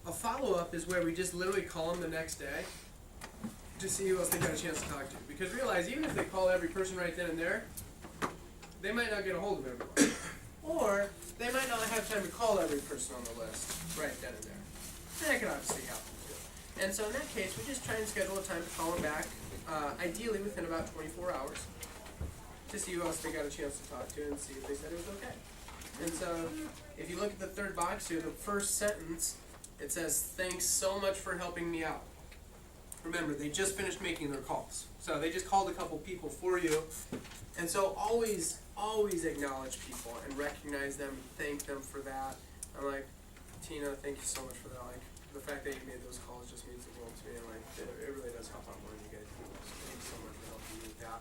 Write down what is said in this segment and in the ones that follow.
a follow-up is where we just literally call them the next day to see who else they got a chance to talk to. Because realize, even if they call every person right then and there, they might not get a hold of everyone. Or they might not have time to call every person on the list right then and there. And that can obviously happen too. And so in that case, we just try and schedule a time to call them back, ideally within about 24 hours, to see who else they got a chance to talk to and see if they said it was okay. And so if you look at the third box here, the first sentence, it says, "Thanks so much for helping me out." Remember, they just finished making their calls. So they just called a couple people for you. And so always acknowledge people and recognize them and thank them for that. I'm like, Tina, thank you so much for that. Like, the fact that you made those calls just means the world to me. And like, it really does help out more than you guys do. So thank you so much for helping me with that.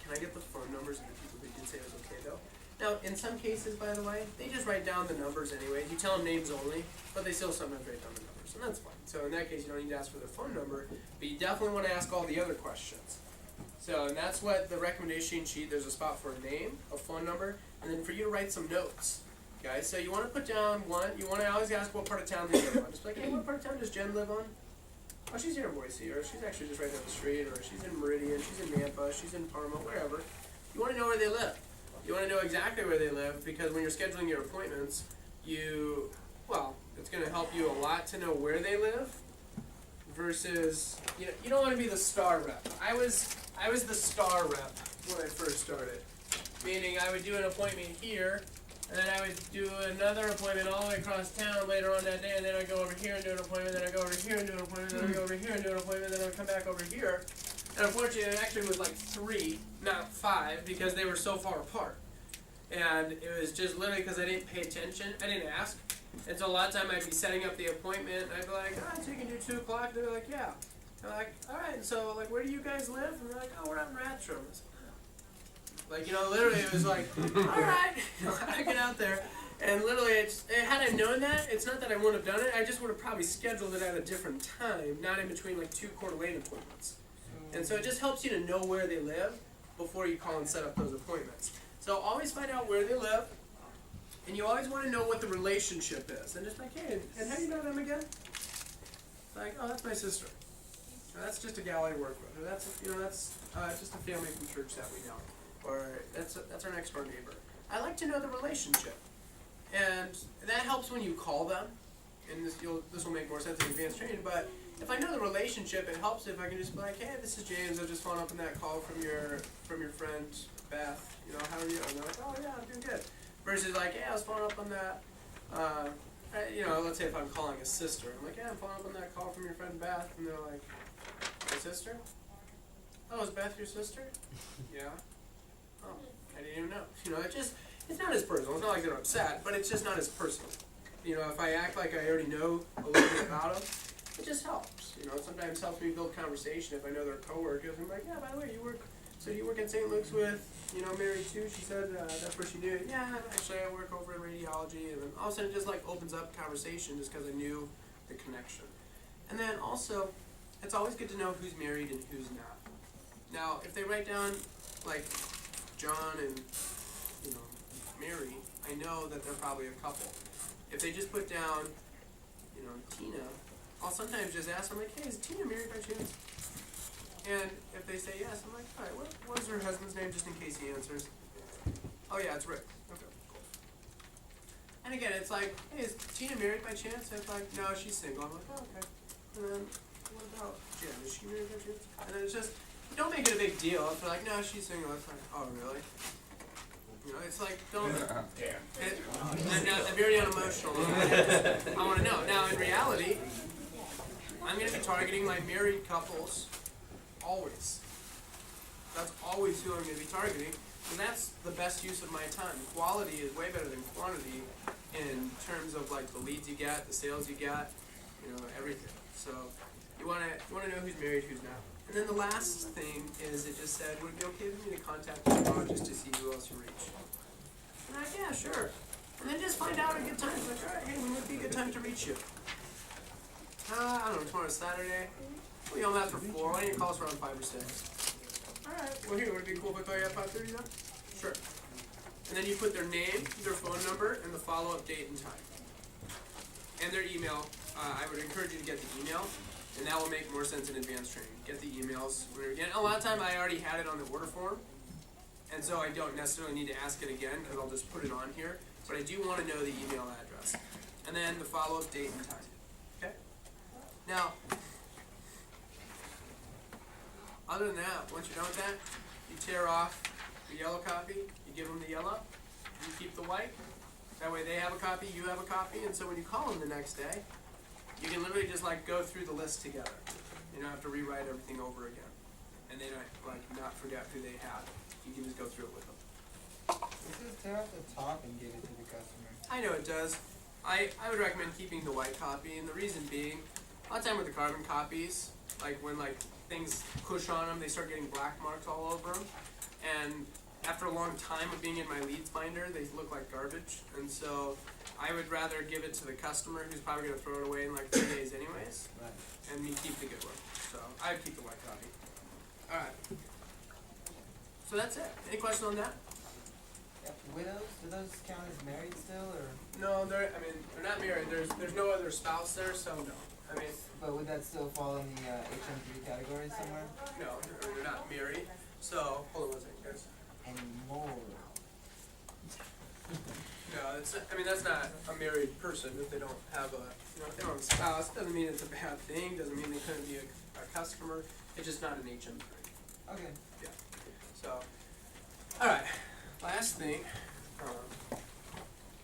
Can I get the phone numbers of the people that did say it was okay though? Now, in some cases, by the way, they just write down the numbers anyways. You tell them names only, but they still sometimes write down the numbers, and that's fine. So in that case, you don't need to ask for their phone number, but you definitely want to ask all the other questions. So, and that's what the recommendation sheet, there's a spot for a name, a phone number, and then for you to write some notes. Guys, so you want to put down one, you want to always ask what part of town they live on. Just like, hey, what part of town does Jen live on? Oh, she's here in Boise, or she's actually just right down the street, or she's in Meridian, she's in Nampa, she's in Parma, wherever. You want to know where they live. You want to know exactly where they live, because when you're scheduling your appointments, it's going to help you a lot to know where they live versus, you don't want to be the star rep. I was the star rep when I first started, meaning I would do an appointment here, and then I would do another appointment all the way across town later on that day, and then I'd go over here and do an appointment, then I'd go over here and do an appointment, then I'd go over here and do an appointment, then I'd come back over here. And unfortunately, it actually was like 3, not 5, because they were so far apart. And it was just literally because I didn't pay attention. I didn't ask. And so a lot of time I'd be setting up the appointment, and I'd be like, so you can do 2 o'clock? They're like, yeah. I'm like, all right. And so, like, where do you guys live? And they're like, oh, we're out in Rathdrum. Like, literally it was like, all right. I get out there. And literally, had I known that, it's not that I wouldn't have done it. I just would have probably scheduled it at a different time, not in between, like, 2 Coeur d'Alene appointments. And so it just helps you to know where they live before you call and set up those appointments. So always find out where they live, and you always want to know what the relationship is. And just like, hey, and how do you know them again? Like, oh, that's my sister. Or that's just a gal I work with. Or that's just a family from church that we know. Or that's our next door neighbor. I like to know the relationship, and that helps when you call them. And this will make more sense in advanced training, but if I know the relationship, it helps if I can just be like, hey, this is James. I just followed up on that call from your friend Beth. How are you? And they're like, oh yeah, I'm doing good. Versus like, hey, I was following up on that. Let's say if I'm calling a sister, I'm like, yeah, I'm following up on that call from your friend Beth, and they're like, my sister? Oh, is Beth your sister? Yeah. Oh, I didn't even know. It's not as personal. It's not like they're upset, but it's just not as personal. If I act like I already know a little bit about them, it just helps. It sometimes helps me build conversation if I know they're coworkers. I'm like, yeah, by the way, you work in St. Luke's with, Mary too? She said that's where she knew it. Yeah, actually I work over in radiology. And then all of a sudden it just like opens up conversation just because I knew the connection. And then also, it's always good to know who's married and who's not. Now, if they write down like John and, Mary, I know that they're probably a couple. If they just put down, Tina, I'll sometimes just ask them, like, hey, is Tina married by chance? And if they say yes, I'm like, all right, what is her husband's name, just in case he answers? Oh, yeah, it's Rick. Okay, cool. And again, it's like, hey, is Tina married by chance? And it's like, no, she's single. I'm like, oh, okay. And then, what about Jen? Is she married by chance? And then it's just, don't make it a big deal. If they're like, no, she's single. It's like, oh, really? It's like, don't. I'm very unemotional. I want to know. Now, in reality, I'm going to be targeting my married couples always. That's always who I'm going to be targeting, and that's the best use of my time. Quality is way better than quantity in terms of like the leads you get, the sales you get, everything. So you want to know who's married, who's not. And then the last thing is it just said, would it be okay for me to contact the dog just to see who else you reach? And I'm like, yeah, sure. And then just find out a good time. It's like, all right, hey, when would be a good time to reach you? I don't know, tomorrow's Saturday. Well, I'm out for 4. Why don't you call us around 5 or 6? All right. Well, here, would it be cool if I call you at 5:30 then? Sure. And then you put their name, their phone number, and the follow-up date and time. and their email. I would encourage you to get the email, and that will make more sense in advanced training. Get the emails. And a lot of time I already had it on the order form, and so I don't necessarily need to ask it again because I'll just put it on here. But I do want to know the email address, and then the follow-up date and time. Okay. Now, other than that, once you're done with that, you tear off the yellow copy. You give them the yellow. You keep the white. That way they have a copy, you have a copy, and so when you call them the next day, you can literally just like go through the list together. You don't have to rewrite everything over again. And they don't like not forget who they had. You can just go through it with them. It says tear off the top and give it to the customer. I know it does. I would recommend keeping the white copy, and the reason being, a lot of time with the carbon copies, like when like things push on them, they start getting black marks all over them. And after a long time of being in my leads binder, they look like garbage. And so I would rather give it to the customer who's probably going to throw it away in like 3 days anyways, Right. and me keep the good one. So I would keep the white copy. Alright. So that's it. Any question on that? Yeah, widows, do those count as married still, or? No, they're not married. There's no other spouse there, so no. I mean, But would that still fall in the HM3 category somewhere? no, they're not married. So, hold on one second, guys. Anymore. No, that's not a married person if they don't have if they don't have a spouse. Doesn't mean it's a bad thing. Doesn't mean they couldn't be a customer. It's just not an HM3. Okay. Yeah. So, all right. Last thing.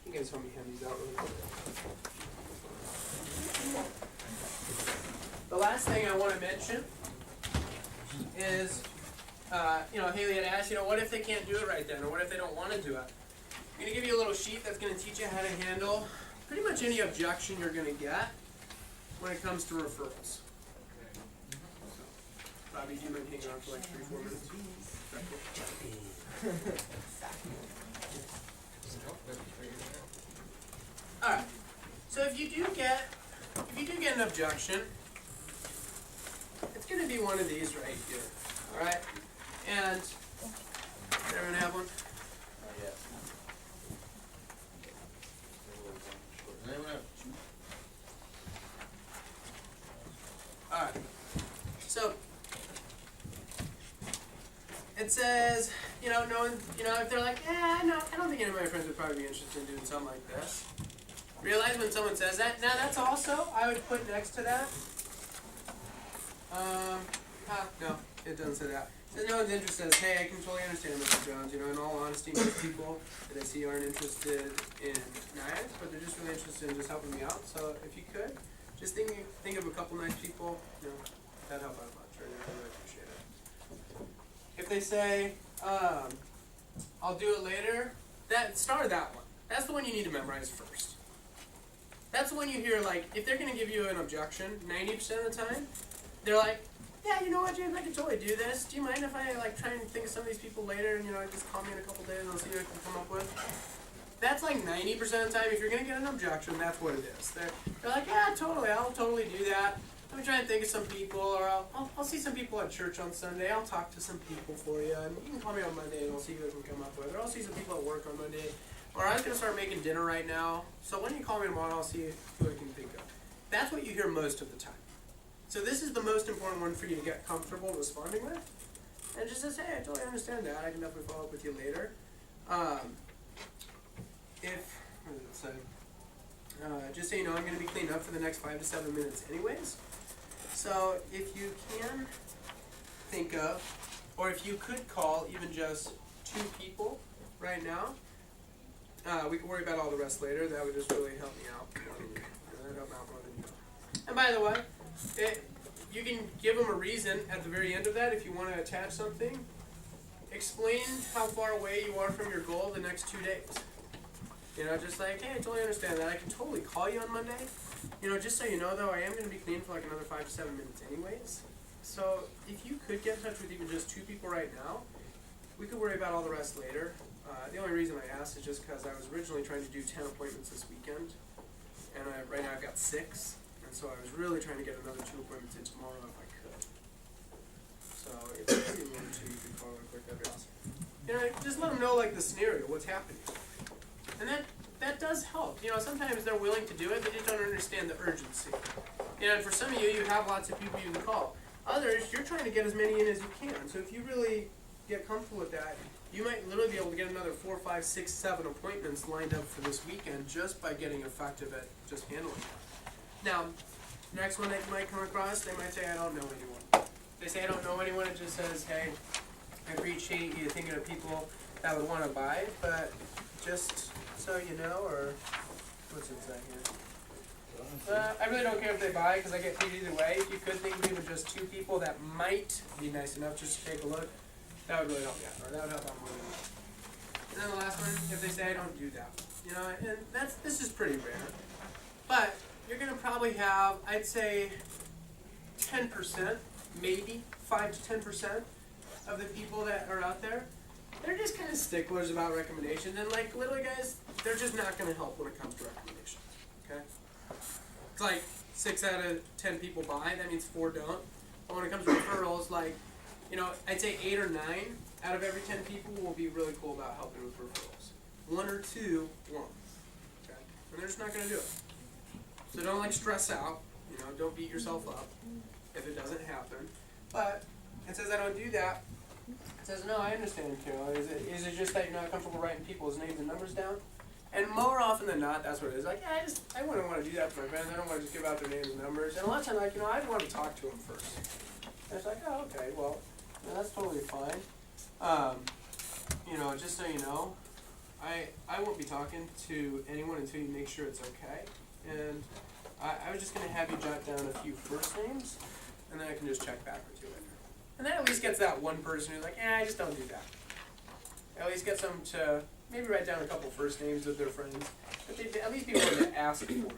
You guys help me hand these out really quick. The last thing I want to mention is, Haley had asked, what if they can't do it right then, or what if they don't want to do it? I'm going to give you a little sheet that's going to teach you how to handle pretty much any objection you're going to get when it comes to referrals. Bobby, do you mind hanging on for like 3-4 minutes? Alright, so if you do get an objection, it's going to be one of these right here. Alright? And, does everyone have one? Alright, so it says, if they're like, no, I don't think any of my friends would probably be interested in doing something like this. Realize when someone says that, now that's also, I would put next to that, no, it doesn't say that. It says no one's interested, says, hey, I can totally understand Mr. Jones, in all honesty, most people that I see aren't interested in knives, but they're just really interested in just helping me out, so if you could, just think of a couple nice people, that'd help out much, right? I really appreciate it. If they say, I'll do it later, start that one. That's the one you need to memorize first. That's the one you hear, like, if they're going to give you an objection, 90% of the time, they're like, yeah, you know what, James, I can totally do this. Do you mind if I, try and think of some of these people later and, just call me in a couple days and I'll see what I can come up with? That's like 90% of the time. If you're going to get an objection, that's what it is. They're like, yeah, totally, I'll totally do that. Let me try and think of some people, or I'll see some people at church on Sunday. I'll talk to some people for you, and you can call me on Monday and I'll see who I can come up with. Or I'll see some people at work on Monday. Or I was going to start making dinner right now, so why don't you call me tomorrow and I'll see who I can think of. That's what you hear most of the time. So this is the most important one for you to get comfortable responding with. And just says, hey, I totally understand that. I can definitely follow up with you later. What does it say? Just so you know, I'm going to be cleaning up for the next 5 to 7 minutes anyways. So if you can think of, or if you could call even just 2 people right now, we can worry about all the rest later. That would just really help me out. That'd help out more than you know. And by the way, you can give them a reason at the very end of that if you want to attach something. Explain how far away you are from your goal the next 2 days. Just like, hey, I totally understand that. I can totally call you on Monday. Just so you know, though, I am going to be clean for like another 5 to 7 minutes anyways. So if you could get in touch with even just 2 people right now, we could worry about all the rest later. The only reason I asked is just because I was originally trying to do 10 appointments this weekend, and right now I've got 6, and so I was really trying to get another 2 appointments in tomorrow if I could. So if you wanted to, you could call real quick, that'd be awesome. Just let them know like the scenario, what's happening. And that that does help. You know, sometimes they're willing to do it, they just don't understand the urgency. And for some of you, you have lots of people you can call. Others, you're trying to get as many in as you can. So if you really get comfortable with that, you might literally be able to get another 4, 5, 6, 7 appointments lined up for this weekend just by getting effective at just handling it. Now, next one that you might come across, they might say, I don't know anyone. They say, I don't know anyone, it just says, hey, I appreciate you thinking of people that would want to buy, but just so you know, or what's inside here? I really don't care if they buy, because I get paid either way. If you could think of even just 2 people that might be nice enough just to take a look, that would really help me out, or that would help out more than that. And then the last one, if they say I don't do that, you know, and this is pretty rare, but you're gonna probably have, I'd say, 10%, maybe 5 to 10% of the people that are out there. They're just kind of sticklers about recommendations, and like literally, guys, they're just not gonna help when it comes to recommendations. Okay, it's like 6 out of 10 people buy. That means 4 don't. But when it comes to referrals, like, you know, I'd say 8 or 9 out of every 10 people will be really cool about helping with referrals. 1 or 2 won't. Okay, and they're just not gonna do it. So don't like stress out. You know, don't beat yourself up if it doesn't happen. But it says I don't do that. It says, no, I understand, Carol. Is it just that you're not comfortable writing people's names and numbers down? And more often than not, that's what it is. Like, yeah, I wouldn't want to do that for my friends. I don't want to just give out their names and numbers. And a lot of times, like, you know, I'd want to talk to them first. And it's like, oh, okay, well, you know, that's totally fine. You know, just so you know, I won't be talking to anyone until you make sure it's okay. And I was just going to have you jot down a few first names, and then I can just check back with you later. And that at least gets that one person who's like, I just don't do that. At least gets them to maybe write down a couple first names of their friends, but they'd at least be willing to ask for you.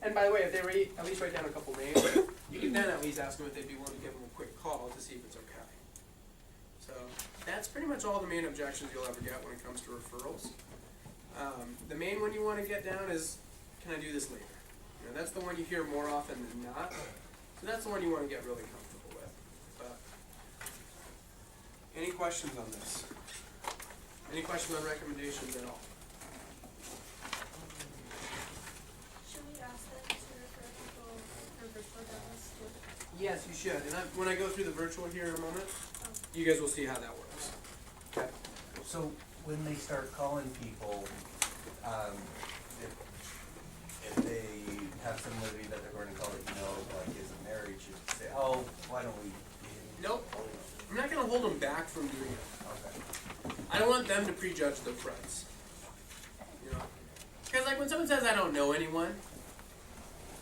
And by the way, if they at least write down a couple names, you can then at least ask them if they'd be willing to give them a quick call to see if it's okay. So that's pretty much all the main objections you'll ever get when it comes to referrals. The main one you want to get down is, can I do this later? You know, that's the one you hear more often than not. So that's the one you want to get really comfortable with. But any questions on this? Any questions on recommendations at all? Should we ask them to refer people for virtual demos too? Yes, you should. And when I go through the virtual here in a moment, you guys will see how that works. Okay. So when they start calling people, if they have somebody that they're going to call that you know, like isn't married, you should say, oh, why don't we? Nope. I'm not going to hold them back from doing it. Okay. I don't want them to prejudge their friends. You know? Because like when someone says I don't know anyone,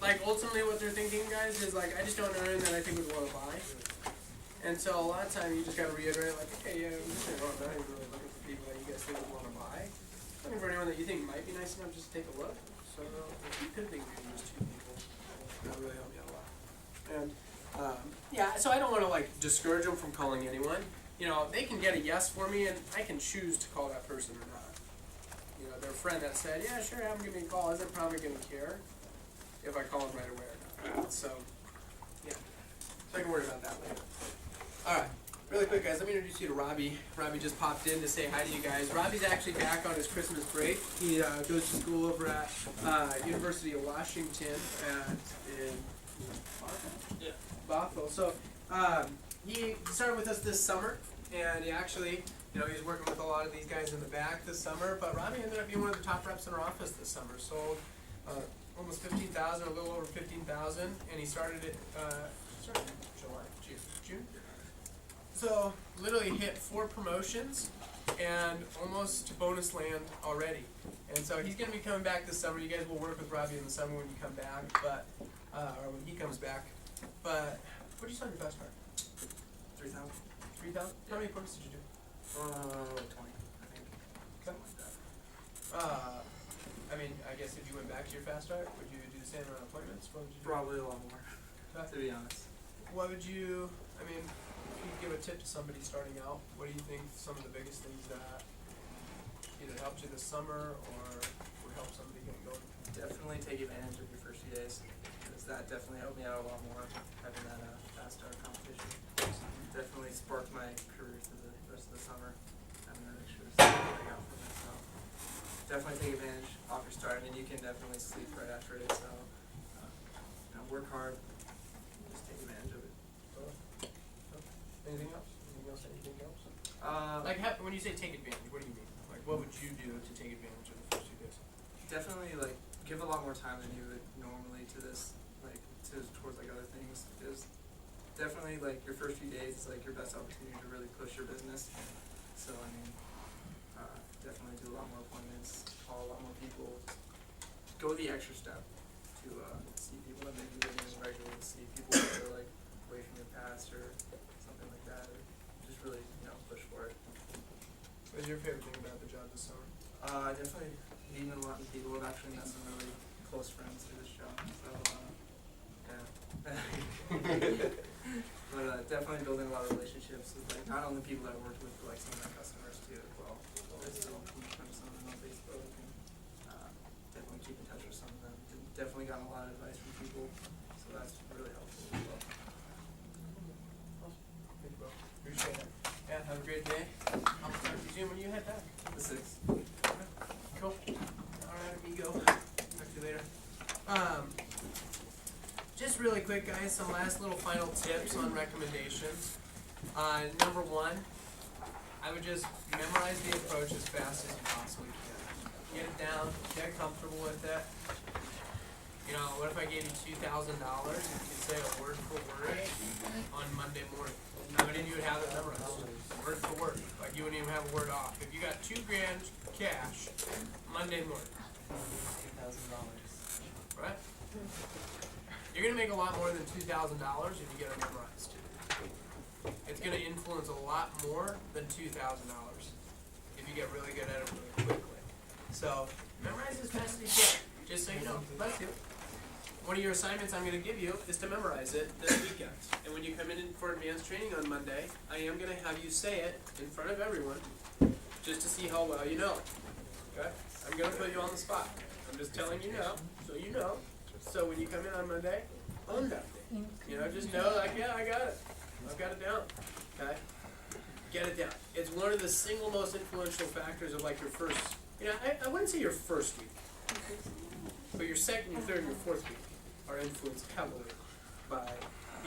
like ultimately what they're thinking, guys, is like I just don't know anyone that I think would want to buy. And so a lot of time you just got to reiterate like, okay, yeah, I'm not even really looking for people that you guys think would want to buy. Looking for anyone that you think might be nice enough just to take a look. So if you could think maybe just 2 people, that would really help you out a lot. And yeah, so I don't want to like discourage them from calling anyone. You know, they can get a yes for me, and I can choose to call that person or not. You know, their friend that said, yeah, sure, have them give me a call, isn't probably going to care if I call them right away or not. So, yeah. So I can worry about that later. Alright, really quick, guys, let me introduce you to Robbie. Robbie just popped in to say hi to you guys. Robbie's actually back on his Christmas break. He goes to school over at University of Washington in Bothell. So, he started with us this summer, and he actually, you know, he was working with a lot of these guys in the back this summer, but Robbie ended up being one of the top reps in our office this summer. Sold almost 15,000, a little over 15,000, and he started it, June. So, literally hit 4 promotions, and almost to bonus land already. And so he's going to be coming back this summer. You guys will work with Robbie in the summer when you come back, but, or when he comes back. But, what did you sell your fast card? 3,000. 3,000? How many points did you do? 20, I think. Something like that. I mean, I guess if you went back to your fast start, would you do the same amount of appointments? What would you do? Probably a lot more, to be honest. What would you, I mean, if you could give a tip to somebody starting out, what do you think some of the biggest things that either helped you this summer or would help somebody get going? Definitely take advantage of your first few days, because that definitely helped me out a lot more, having that fast start competition. Definitely sparked my career through the rest of the summer, having that extra stuff that I got from it, so definitely take advantage. off your start. I mean, you can definitely sleep right after it, so work hard, just take advantage of it. Anything else? Anything else? Like When you say take advantage, what do you mean? Like, what would you do to take advantage of the first 2 days? definitely like give a lot more time than you would normally to this, like towards like other things, because definitely like your first few days is like your best opportunity to really push your business. So I mean, definitely do a lot more appointments, call a lot more people, go the extra step to see people that maybe you wouldn't even regularly see, people that are like away from your past or something like that, or just really, push for it. What is your favorite thing about the job this summer? Definitely meeting a lot of people. I've actually met some really close friends through this job, so yeah. But definitely building a lot of relationships with like not only people that I've worked with, but like some of my customers too as well. I still keep friends with some of them on Facebook and definitely keep in touch with some of them. Definitely gotten a lot of advice from people, so that's really helpful as well. Thank you, bro. Appreciate it. Yeah, have a great day. I'll talk to you soon when you head back. The 6th. Cool. Alright, amigo. Talk to you later. Just really quick, guys, some last little final tips on recommendations. Number 1, I would just memorize the approach as fast as you possibly can. Get it down, get comfortable with it. What if I gave you $2,000 and you could say it word for word on Monday morning? How many of you would have it memorized? Word for word. Like you wouldn't even have a word off. If you got $2,000 cash, Monday morning. $2,000. Right? You're going to make a lot more than $2,000 if you get it memorized. It's going to influence a lot more than $2,000 if you get really good at it really quickly. So, memorize as fast as you can, just so you know. Bless you. One of your assignments I'm going to give you is to memorize it this weekend. And when you come in for advanced training on Monday, I am going to have you say it in front of everyone just to see how well you know. Okay? I'm going to put you on the spot. I'm just telling you now, so you know. So when you come in on Monday, own that thing. Just know, like, yeah, I got it. I've got it down. Okay? Get it down. It's one of the single most influential factors of like your first, I wouldn't say your first week, but your second, your third, and your fourth week are influenced heavily by,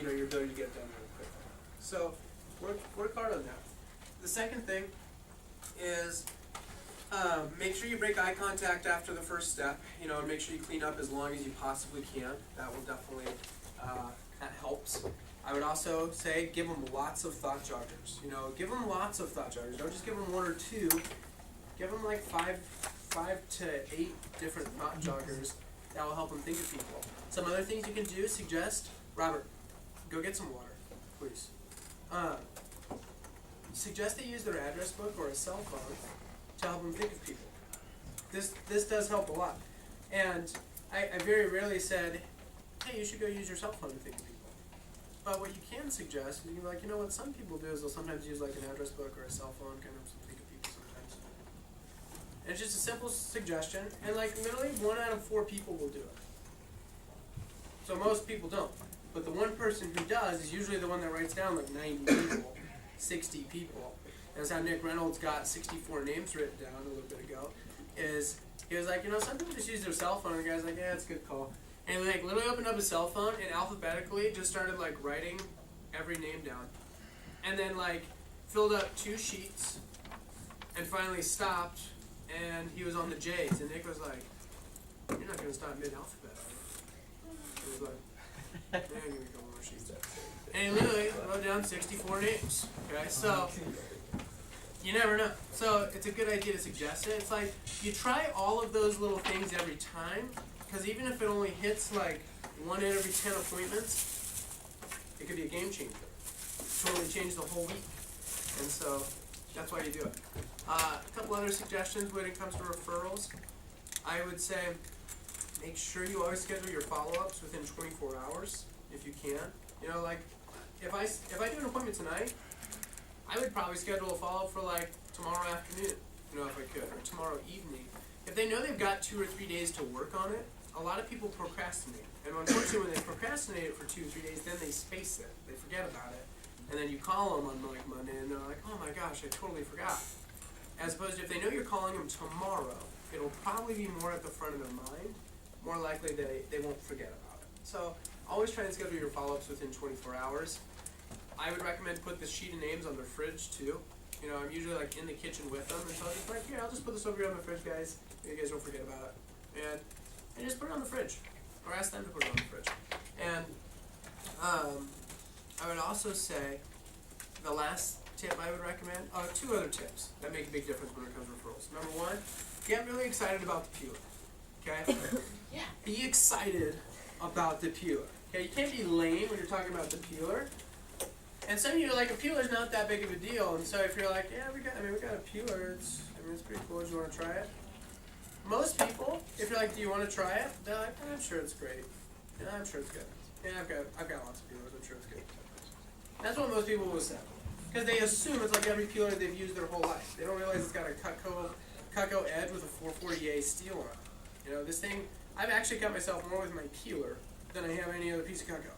your ability to get it done really quickly. So work hard on that. The second thing is make sure you break eye contact after the first step. And make sure you clean up as long as you possibly can. That will definitely, that helps. I would also say give them lots of thought joggers. Give them lots of thought joggers. Don't just give them 1 or 2. Give them like 5 to 8 different thought joggers that will help them think of people. Some other things you can do, suggest, Robert, go get some water, please. Suggest they use their address book or a cell phone to help them think of people. This does help a lot. And I very rarely said, hey, you should go use your cell phone to think of people. But what you can suggest is you can be like, what some people do is they'll sometimes use like an address book or a cell phone kind of to think of people sometimes. And it's just a simple suggestion, and like literally 1 out of 4 people will do it. So most people don't. But the one person who does is usually the one that writes down like 90 people, 60 people. That's how Nick Reynolds got 64 names written down a little bit ago. He was like, some people just use their cell phone, and the guy's like, yeah, that's a good call. And he like literally opened up his cell phone and alphabetically just started like writing every name down. And then like filled up 2 sheets and finally stopped, and he was on the J's, and Nick was like, you're not gonna stop mid-alphabet, are you? He was like, yeah, give me a couple more sheets. And he literally wrote down 64 names. Okay, so you never know. So it's a good idea to suggest it. It's like you try all of those little things every time, because even if it only hits like 1 in every 10 appointments, it could be a game changer. Totally change the whole week. And so that's why you do it. A couple other suggestions when it comes to referrals. I would say make sure you always schedule your follow-ups within 24 hours if you can. Like if I do an appointment tonight, I would probably schedule a follow-up for like tomorrow afternoon, if I could, or tomorrow evening. If they know they've got 2 or 3 days to work on it, a lot of people procrastinate. And unfortunately, when they procrastinate it for 2 or 3 days, then they space it. They forget about it. And then you call them on like Monday, and they're like, oh my gosh, I totally forgot. As opposed to if they know you're calling them tomorrow, it'll probably be more at the front of their mind. More likely they won't forget about it. So always try and schedule your follow-ups within 24 hours. I would recommend put the sheet of names on their fridge too. You know, I'm usually like in the kitchen with them, and so I'll just be like, here, I'll just put this over here on my fridge, guys. You guys don't forget about it. And just put it on the fridge. Or ask them to put it on the fridge. And I would also say the last tip I would recommend, two other tips that make a big difference when it comes to referrals. Number one, get really excited about the peeler. Okay? Yeah. Be excited about the peeler. Okay, you can't be lame when you're talking about the peeler. And some of you are like, a peeler's not that big of a deal. And so if you're like, yeah, we got a peeler. It's pretty cool. Do you want to try it? Most people, if you're like, do you want to try it? They're like, I'm sure it's great. Yeah, I'm sure it's good. Yeah, I've got lots of peelers. I'm sure it's good. That's what most people will say, because they assume it's like every peeler they've used their whole life. They don't realize it's got a Cutco edge with a 440A steel on it. You know, this thing. I've actually cut myself more with my peeler than I have any other piece of Cutco.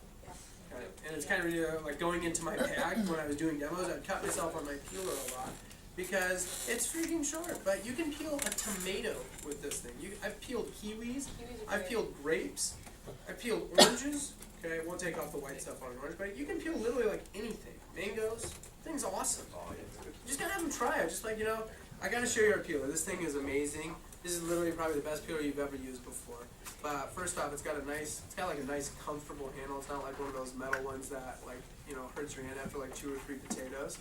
Okay. And it's kind of like going into my bag when I was doing demos. I'd cut myself on my peeler a lot because it's freaking short. But you can peel a tomato with this thing. I've peeled kiwis. I've peeled grapes. I've peeled oranges. Okay, we'll take off the white stuff on an orange, but you can peel literally like anything. Mangoes. Thing's awesome. You just gotta have them try it. Just like, you know, I gotta show you our peeler. This thing is amazing. This is literally probably the best peeler you've ever used before. But first off, it's got like a nice comfortable handle. It's not like one of those metal ones that like, you know, hurts your hand after like 2 or 3 potatoes.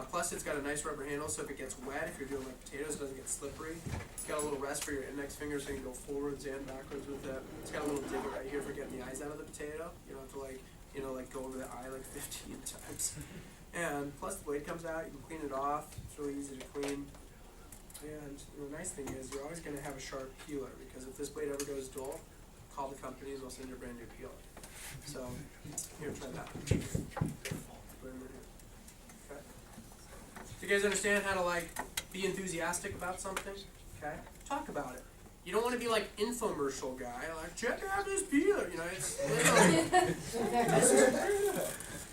Plus it's got a nice rubber handle, so if it gets wet, if you're doing like potatoes, it doesn't get slippery. It's got a little rest for your index finger so you can go forwards and backwards with it. It's got a little divot right here for getting the eyes out of the potato. You don't have to like, you know, like go over the eye like 15 times. And plus the blade comes out, you can clean it off. It's really easy to clean. And the nice thing is you're always going to have a sharp peeler, because if this blade ever goes dull, call the company and they'll send you a brand new peeler. So here, try that. Put it in here. Okay. Do you guys understand how to like be enthusiastic about something? Okay. Talk about it. You don't want to be like infomercial guy, like check out this peeler. You know, it's literally,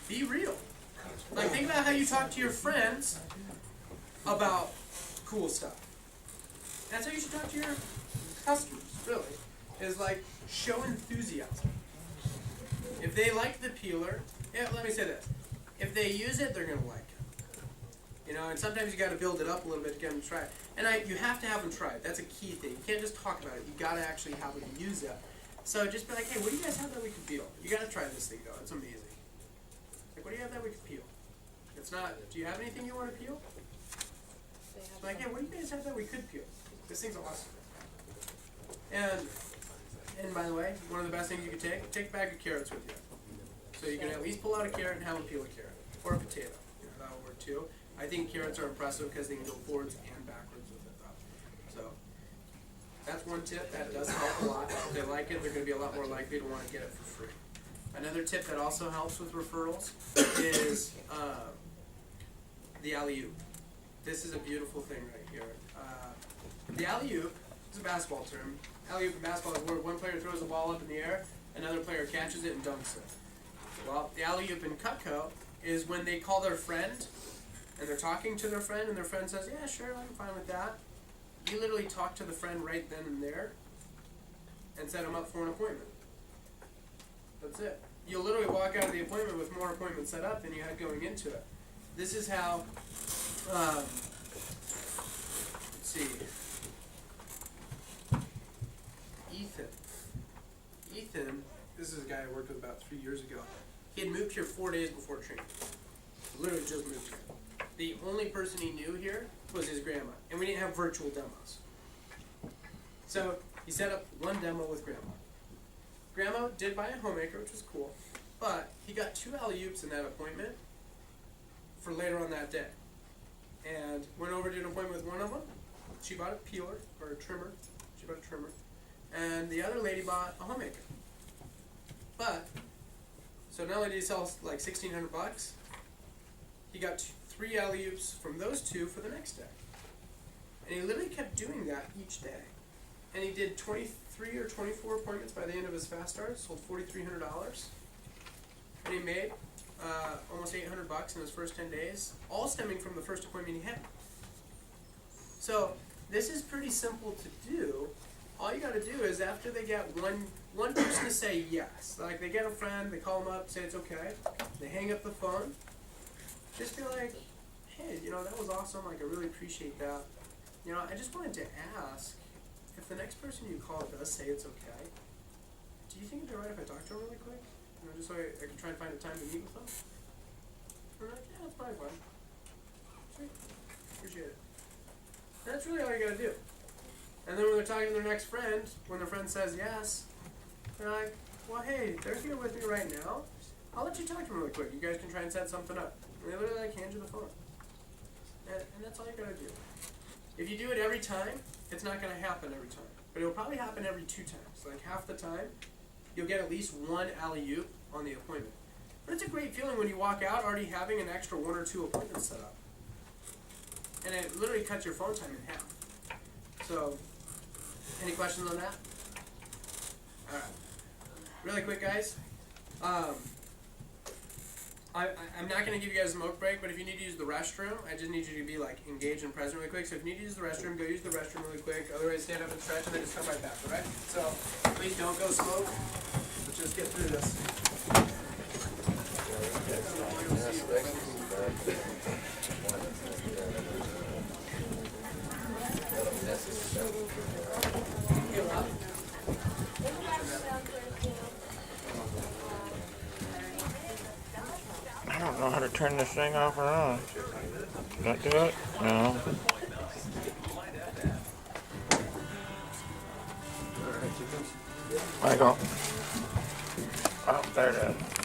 be real. Like think about how you talk to your friends about cool stuff. That's how you should talk to your customers, really. Is like, show enthusiasm. If they like the peeler, yeah, let me say this. If they use it, they're going to like it. You know, and sometimes you got to build it up a little bit to get them to try it. And you have to have them try it. That's a key thing. You can't just talk about it. You got to actually have them use it. So just be like, hey, what do you guys have that we can peel? You got to try this thing, though. It's amazing. Like, what do you have that we can peel? It's not, do you have anything you want to peel? Like, yeah, what do you guys have that we could peel? This thing's awesome. And by the way, one of the best things you can take a bag of carrots with you. So you can at least pull out a carrot and have them peel a carrot. Or a potato. You know, that'll work too. I think carrots are impressive because they can go forwards and backwards with it though. So that's one tip that does help a lot. If they like it, they're going to be a lot more likely to want to get it for free. Another tip that also helps with referrals is the alley-oop. This is a beautiful thing right here. The alley-oop is a basketball term. Alley-oop in basketball is where one player throws the ball up in the air, another player catches it and dunks it. Well, the alley-oop in Cutco is when they call their friend, and they're talking to their friend, and their friend says, yeah, sure, I'm fine with that. You literally talk to the friend right then and there, and set them up for an appointment. That's it. You'll literally walk out of the appointment with more appointments set up than you had going into it. This is how, let's see, Ethan, this is a guy I worked with about 3 years ago. He had moved here 4 days before training. Literally just moved here. The only person he knew here was his grandma, and we didn't have virtual demos. So he set up one demo with grandma. Grandma did buy a homemaker, which was cool, but he got 2 alley-oops in that appointment for later on that day. And went over to an appointment with one of them. She bought a peeler, or a trimmer. She bought a trimmer. And the other lady bought a homemaker. But, so not only did he sell like $1,600, he got 3 alley-oops from those 2 for the next day. And he literally kept doing that each day. And he did 23 or 24 appointments by the end of his fast start, sold $4,300. And he made almost $800 in his first 10 days, all stemming from the first appointment he had. So this is pretty simple to do. All you gotta do is after they get one person to say yes, like they get a friend, they call them up, say it's okay, they hang up the phone, just be like, hey, you know, that was awesome, like I really appreciate that. You know, I just wanted to ask, if the next person you call does say it's okay, do you think it'd be alright if I talk to them really quick? You know, just so I can try and find a time to meet with them? And they're like, yeah, that's probably fine. Sweet. Appreciate it. And that's really all you gotta do. And then when they're talking to their next friend, when their friend says yes, they're like, well, hey, they're here with me right now. I'll let you talk to them really quick. You guys can try and set something up. And they literally like hand you the phone. And that's all you gotta do. If you do it every time, it's not gonna happen every time. But it'll probably happen every 2 times. Like half the time, you'll get at least 1 alley-oop on the appointment. But it's a great feeling when you walk out already having an extra 1 or 2 appointments set up. And it literally cuts your phone time in half. So, any questions on that? Alright. Really quick, guys. I'm not going to give you guys a smoke break, but if you need to use the restroom, I just need you to be like engaged and present really quick. So if you need to use the restroom, go use the restroom really quick. Otherwise, stand up and stretch and then just come right back, alright? So, please don't go smoke. Let's just get through this. I don't know how to turn this thing off or on. Does that do it? No. I go. Oh, there it is.